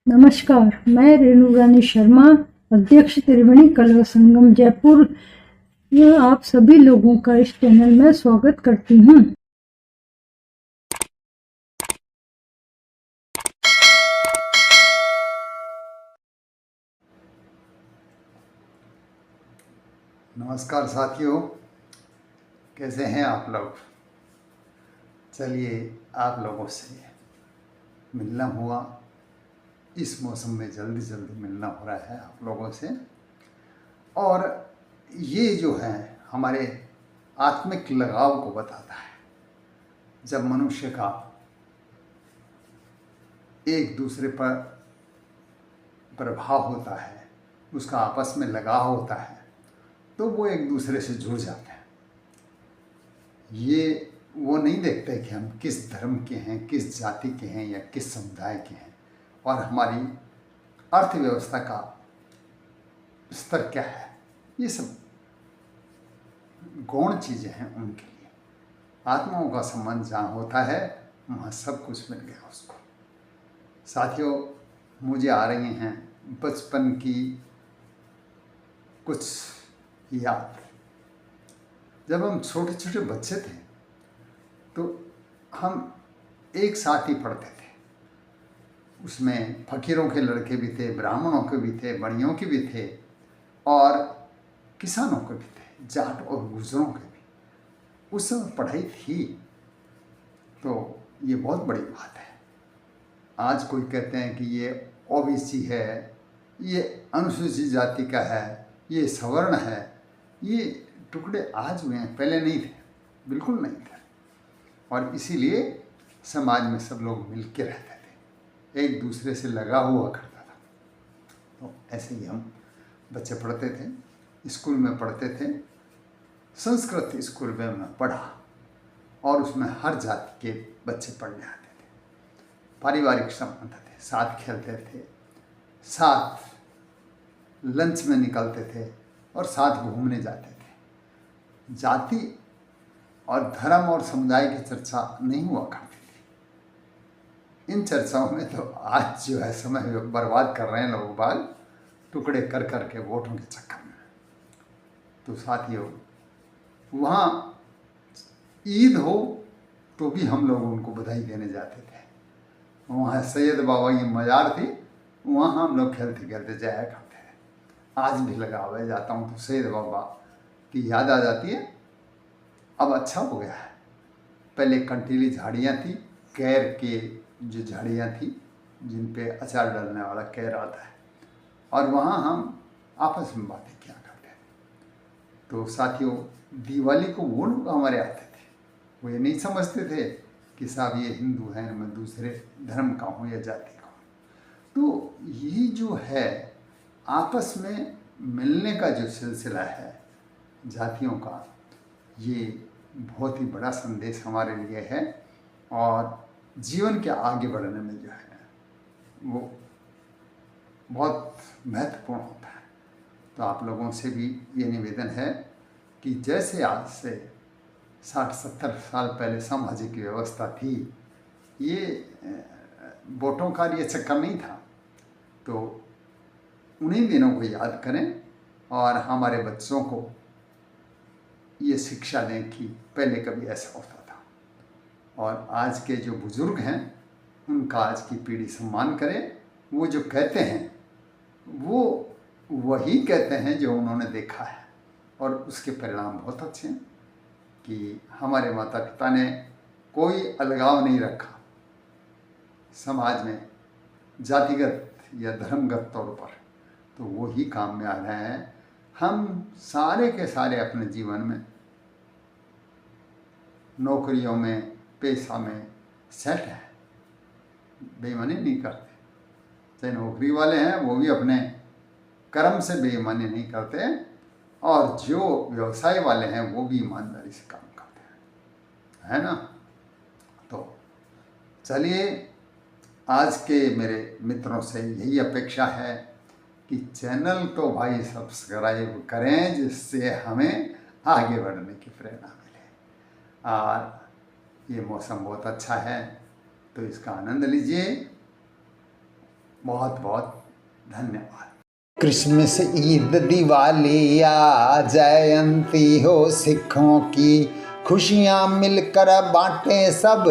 नमस्कार, मैं रेणु रानी शर्मा, अध्यक्ष त्रिवेणी कला संगम जयपुर। आप सभी लोगों का इस चैनल में स्वागत करती हूँ। नमस्कार साथियों, कैसे हैं आप लोग। चलिए, आप लोगों से मिलना हुआ, इस मौसम में जल्दी जल्दी मिलना हो रहा है आप लोगों से। और ये जो है हमारे आत्मिक लगाव को बताता है। जब मनुष्य का एक दूसरे पर प्रभाव होता है, उसका आपस में लगाव होता है, तो वो एक दूसरे से जुड़ जाते हैं। ये वो नहीं देखते कि हम किस धर्म के हैं, किस जाति के हैं या किस समुदाय के हैं, और हमारी अर्थव्यवस्था का स्तर क्या है। ये सब गौण चीज़ें हैं उनके लिए। आत्माओं का संबंध जहाँ होता है वहाँ सब कुछ मिल गया उसको। साथियों, मुझे आ रही हैं बचपन की कुछ याद। जब हम छोटे छोटे बच्चे थे तो हम एक साथ ही पढ़ते थे। उसमें फकीरों के लड़के भी थे, ब्राह्मणों के भी थे, बड़ियों के भी थे, और किसानों के भी थे, जाट और गुजरों के भी। उस समय पढ़ाई थी, तो ये बहुत बड़ी बात है। आज कोई कहते हैं कि ये ओबीसी है, ये अनुसूचित जाति का है, ये सवर्ण है। ये टुकड़े आज हुए हैं, पहले नहीं थे, बिल्कुल नहीं थे। और इसीलिए समाज में सब लोग मिल के रहते थे, एक दूसरे से लगा हुआ करता था। तो ऐसे ही हम बच्चे पढ़ते थे, स्कूल में पढ़ते थे। संस्कृत स्कूल में मैं पढ़ा और उसमें हर जाति के बच्चे पढ़ने आते थे। पारिवारिक संबंध थे, साथ खेलते थे, साथ लंच में निकलते थे और साथ घूमने जाते थे। जाति और धर्म और समुदाय की चर्चा नहीं हुआ करती थी। इन चर्चाओं में तो आज जो है समय बर्बाद कर रहे हैं लोग बाग, टुकड़े कर कर के वोटों के चक्कर में। तो साथियों, वहाँ ईद हो तो भी हम लोग उनको बधाई देने जाते थे। वहाँ सैयद बाबा की मज़ार थी, वहाँ हम लोग खेलते खेलते जाया करते थे। आज भी लगा हुआ है, जाता हूँ तो सैयद बाबा की याद आ जाती है। अब अच्छा हो गया है। पहले कंटीली झाड़ियाँ थी, कैर के जो झाड़ियाँ थी जिन पे अचार डालने वाला कैर आता है, और वहाँ हम आपस में बातें किया करते थे। तो साथियों, दिवाली को वो लोग हमारे आते थे, वो ये नहीं समझते थे कि साहब ये हिंदू हैं, मैं दूसरे धर्म का हूँ या जाति का हूँ। तो ये जो है आपस में मिलने का जो सिलसिला है जातियों का, ये बहुत ही बड़ा संदेश हमारे लिए है, और जीवन के आगे बढ़ने में जो है वो बहुत महत्वपूर्ण होता है। तो आप लोगों से भी ये निवेदन है कि जैसे आज से 60-70 साल पहले सामाजिक व्यवस्था थी, ये वोटों का ये चक्कर नहीं था। तो उन्हीं दिनों को याद करें और हमारे बच्चों को ये शिक्षा दें कि पहले कभी ऐसा होता था। और आज के जो बुजुर्ग हैं उनका आज की पीढ़ी सम्मान करे। वो जो कहते हैं वो वही कहते हैं जो उन्होंने देखा है, और उसके परिणाम बहुत अच्छे हैं कि हमारे माता पिता ने कोई अलगाव नहीं रखा समाज में जातिगत या धर्मगत तौर पर। तो वो ही काम में आ रहे हैं। हम सारे के सारे अपने जीवन में नौकरियों में, पेशा में सेट है, बेईमानी नहीं करते। चाहे नौकरी वाले हैं वो भी अपने कर्म से बेईमानी नहीं करते, और जो व्यवसाय वाले हैं वो भी ईमानदारी से काम करते हैं, है ना। तो चलिए, आज के मेरे मित्रों से यही अपेक्षा है कि चैनल तो भाई सब्सक्राइब करें, जिससे हमें आगे बढ़ने की प्रेरणा मिले। और ये मौसम बहुत अच्छा है, तो इसका आनंद लीजिए। बहुत बहुत धन्यवाद। क्रिसमस, ईद, दिवाली या जयंती हो सिखों की, खुशियाँ मिलकर बांटे सब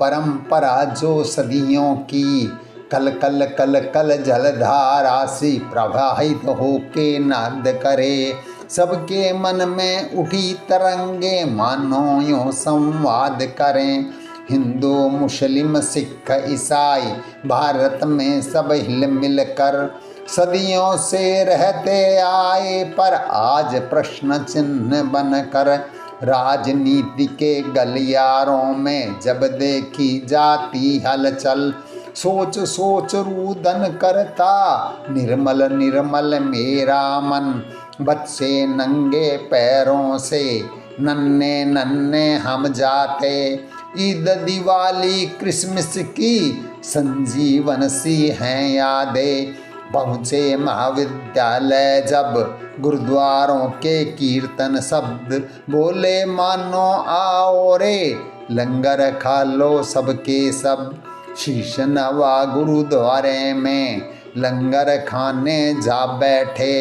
परंपरा जो सदियों की। कल कल कल कल जलधारा सी प्रवाहित होके नाद करे, सबके मन में उठी तरंगे मानो यूं संवाद करें। हिंदू, मुस्लिम, सिख, ईसाई भारत में सब हिल मिलकर सदियों से रहते आए, पर आज प्रश्न चिन्ह बनकर राजनीति के गलियारों में जब देखी जाती हलचल, सोच सोच रुदन करता निर्मल निर्मल मेरा मन। बच्चे नंगे पैरों से नन्हे नन्हे हम जाते, ईद, दिवाली, क्रिसमस की संजीवन सी हैं यादें। पहुँचे महाविद्यालय जब गुरुद्वारों के कीर्तन शब्द बोले मानो आओ रे, लंगर खा लो सबके सब। शीश नवा गुरुद्वारे में लंगर खाने जा बैठे,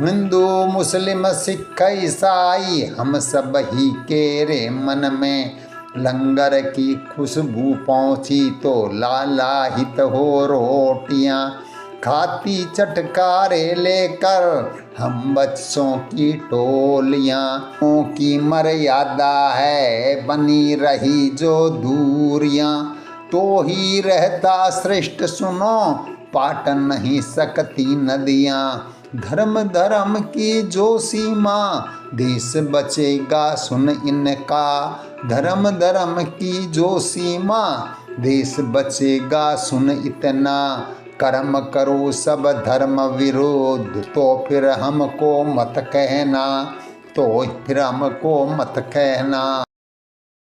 हिंदू, मुस्लिम, सिख, ईसाई हम सब ही के रे मन में। लंगर की खुशबू पहुँची तो लालाहित हो रोटियाँ, खाती चटकारे लेकर हम बच्चों की टोलियाँ। की मर्यादा है बनी रही जो दूरियाँ, तो ही रहता श्रेष्ठ सुनो पाट नहीं सकती नदियाँ। धर्म धर्म की जो सीमा देश बचेगा सुन इनका, धर्म धर्म की जो सीमा देश बचेगा सुन इतना। कर्म करो सब धर्म विरोध तो फिर हमको मत कहना, तो फिर हमको मत कहना।